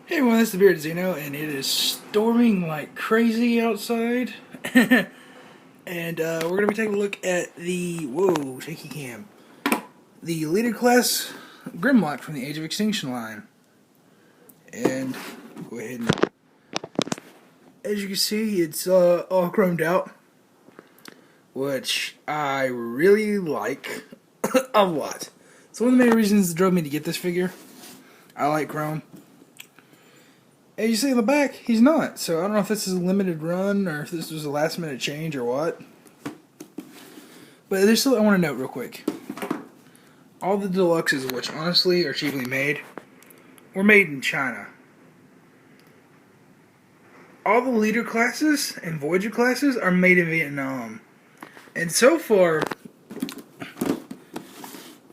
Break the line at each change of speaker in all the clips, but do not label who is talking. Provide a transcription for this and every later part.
Hey everyone, this is DaBeardedXeno, and it is storming like crazy outside. And we're going to be taking a look at the, whoa, shaky cam, the leader class Grimlock from the Age of Extinction line. And go ahead and, as you can see, it's all chromed out, which I really like a lot. So one of the main reasons that drove me to get this figure, I like chrome. As you see in the back, he's not. So I don't know if this is a limited run or if this was a last minute change or what. But there's still, I want to note real quick. All the deluxes, which honestly are cheaply made, were made in China. All the leader classes and Voyager classes are made in Vietnam. And so far,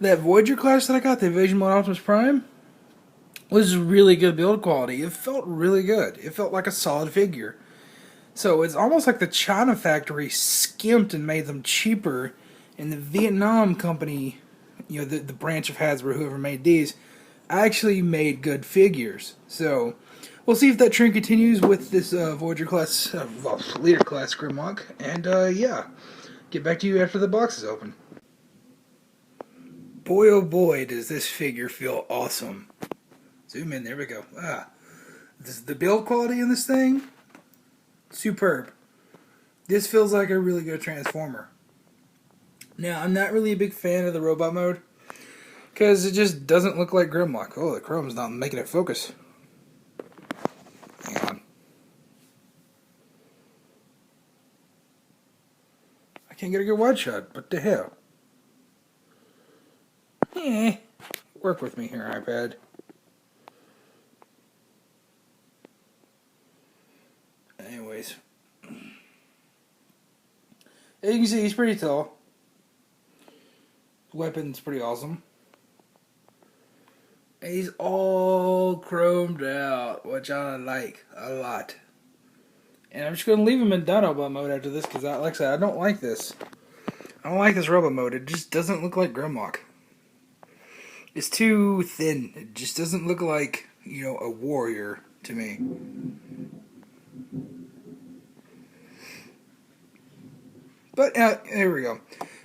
that Voyager class that I got, the Invasion Mode Optimus Prime, was really good build quality. It felt really good. It felt like a solid figure. So it's almost like the China factory skimped and made them cheaper, and the Vietnam company, you know, the branch of Hasbro, whoever made these, actually made good figures. So we'll see if that trend continues with this Voyager class, leader class Grimlock, and yeah, get back to you after the box is open. Boy oh boy, does this figure feel awesome. Zoom in, there we go. The build quality in this thing, superb. This feels like a really good Transformer. Now, I'm not really a big fan of the robot mode, because it just doesn't look like Grimlock. Oh, the chrome's not making it focus. Hang on. I can't get a good wide shot. What the hell? Work with me here, iPad. Anyways. As you can see, he's pretty tall. Weapon's pretty awesome. And he's all chromed out, which I like a lot. And I'm just going to leave him in Dinobot mode after this, because like I said, I don't like this. I don't like this robot mode. It just doesn't look like Grimlock. It's too thin. It just doesn't look like, you know, a warrior to me. But here we go.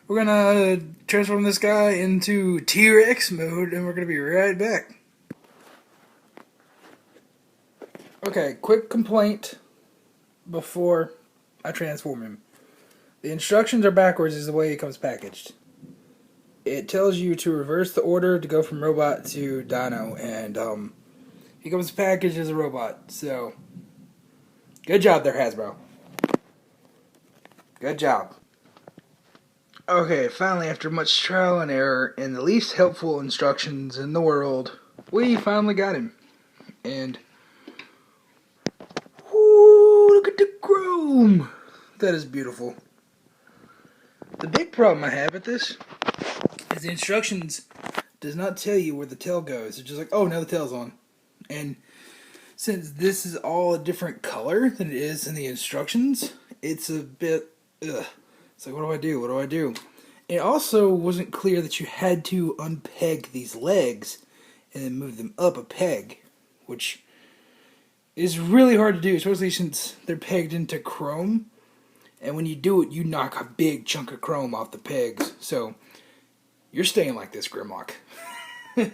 We're going to transform this guy into T-Rex mode, and we're going to be right back. Okay, quick complaint before I transform him. The instructions are backwards is the way he comes packaged. It tells you to reverse the order to go from robot to dino, and he comes packaged as a robot. So, good job there, Hasbro. Good job. Okay, finally, after much trial and error and the least helpful instructions in the world, we finally got him. And, whoo, look at the chrome! That is beautiful. The big problem I have with this is the instructions does not tell you where the tail goes. It's just like, oh, now the tail's on. And since this is all a different color than it is in the instructions, it's a bit, ugh. It's like, what do I do? What do I do? It also wasn't clear that you had to unpeg these legs and then move them up a peg, which is really hard to do, especially since they're pegged into chrome. And when you do it, you knock a big chunk of chrome off the pegs. So, you're staying like this, Grimlock. But,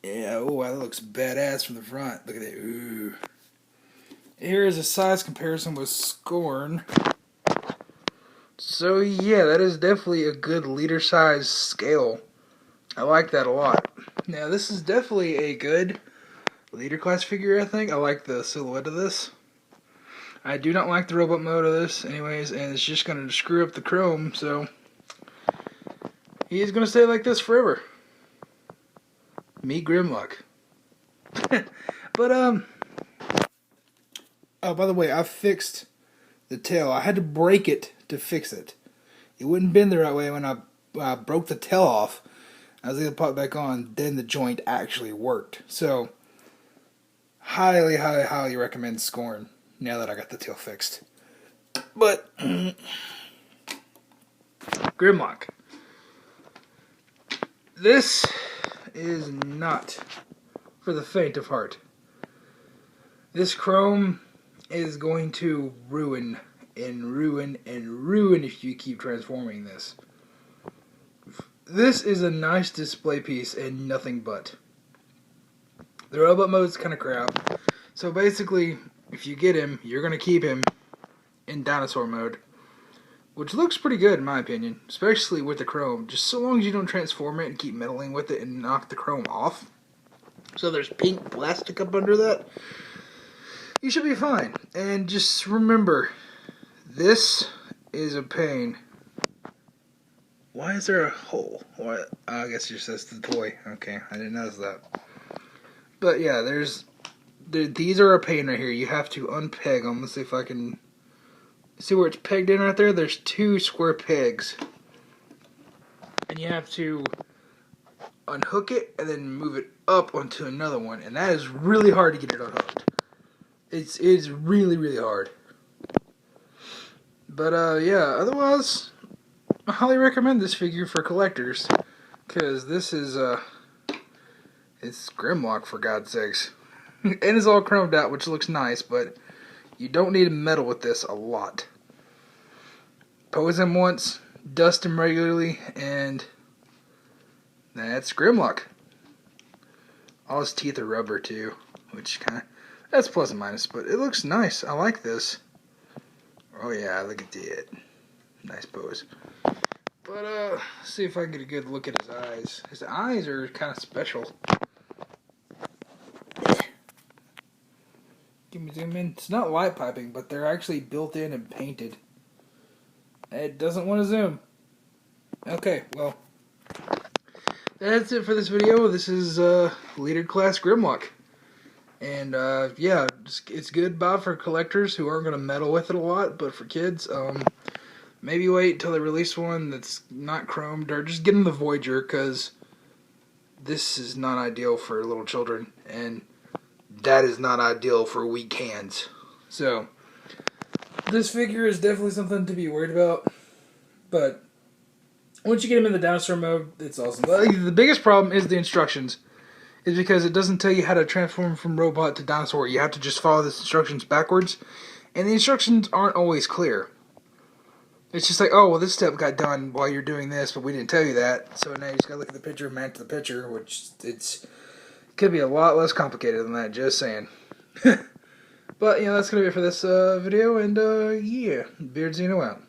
yeah, oh, wow, that looks badass from the front. Look at that, ooh. Here is a size comparison with Scorn. So yeah, that is definitely a good leader size scale. I like that a lot. Now this is definitely a good leader class figure, I think. I like the silhouette of this. I do not like the robot mode of this anyways, and it's just going to screw up the chrome, so he's going to stay like this forever. Me Grimlock. But oh, by the way, I fixed the tail. I had to break it to fix it. It wouldn't bend the right way when I broke the tail off. I was able to pop it back on, then the joint actually worked. So, highly, highly, highly recommend Scorn now that I got the tail fixed. But, Grimlock. This is not for the faint of heart. This chrome is going to ruin and ruin and ruin if you keep transforming this. This is a nice display piece and nothing but. The robot mode's kind of crap. So basically, if you get him, you're going to keep him in dinosaur mode. Which looks pretty good in my opinion, especially with the chrome. Just so long as you don't transform it and keep meddling with it and knock the chrome off. So there's pink plastic up under that. You should be fine. And just remember, this is a pain. Why is there a hole? What? Oh, I guess it just says the toy. Okay, I didn't notice that. But yeah, these are a pain right here. You have to unpeg them. Let's see if I can see where it's pegged in right there. There's 2 square pegs. And you have to unhook it and then move it up onto another one. And that is really hard to get it unhooked. It's really, really hard. But yeah, otherwise, I highly recommend this figure for collectors. Because this is, it's Grimlock, for God's sakes. And it's all chromed out, which looks nice, but you don't need to meddle with this a lot. Pose him once, dust him regularly, and that's Grimlock. All his teeth are rubber too, which kind of, that's plus and minus, but it looks nice. I like this. Oh yeah, look at that. Nice pose. But see if I can get a good look at his eyes. His eyes are kind of special. Give me zoom in. It's not light piping, but they're actually built in and painted. It doesn't want to zoom. Okay, well, that's it for this video. This is Leader Class Grimlock. And yeah, it's good buy for collectors who aren't going to meddle with it a lot, but for kids, maybe wait until they release one that's not chromed, or just get them the Voyager, because this is not ideal for little children, and that is not ideal for weak hands. So, this figure is definitely something to be worried about, but once you get him in the dinosaur mode, it's awesome. The biggest problem is the instructions. Is because it doesn't tell you how to transform from robot to dinosaur. You have to just follow the instructions backwards, and the instructions aren't always clear. It's just like, oh, well, this step got done while you're doing this, but we didn't tell you that, so now you just gotta look at the picture and match the picture, which could be a lot less complicated than that, just saying. But, you know, that's gonna be it for this video, and yeah, DaBeardedXeno out.